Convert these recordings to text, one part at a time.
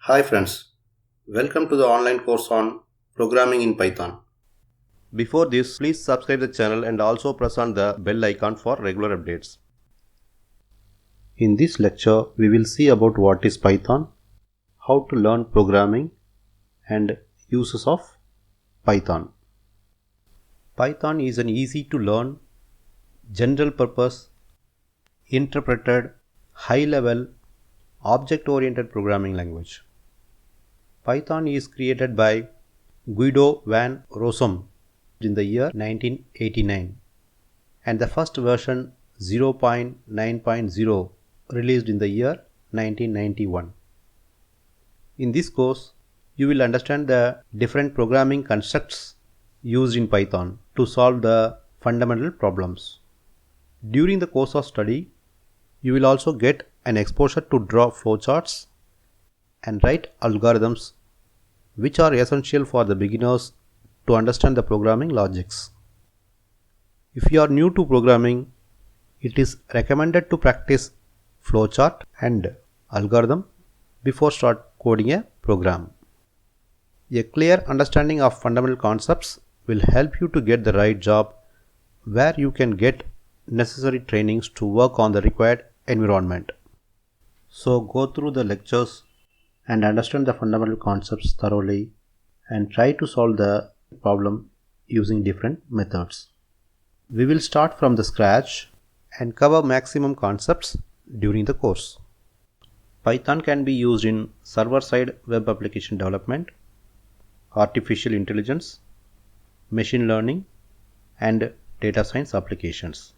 Hi friends, welcome to the online course on programming in Python. Before this, please subscribe the channel and also press on the bell icon for regular updates. In this lecture, we will see about what is Python, how to learn programming and uses of Python. Python is an easy to learn, general purpose, interpreted, high level, object oriented programming language. Python is created by Guido van Rossum in the year 1989 and the first version 0.9.0 released in the year 1991. In this course, you will understand the different programming constructs used in Python to solve the fundamental problems. During the course of study, you will also get an exposure to draw flowcharts and write algorithms which are essential for the beginners to understand the programming logics. If you are new to programming, it is recommended to practice flowchart and algorithm before start coding a program. A clear understanding of fundamental concepts will help you to get the right job where you can get necessary trainings to work on the required environment. So go through the lectures and understand the fundamental concepts thoroughly and try to solve the problem using different methods. We will start from the scratch and cover maximum concepts during the course. Python can be used in server-side web application development, artificial intelligence, machine learning, and data science applications.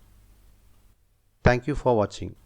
Thank you for watching.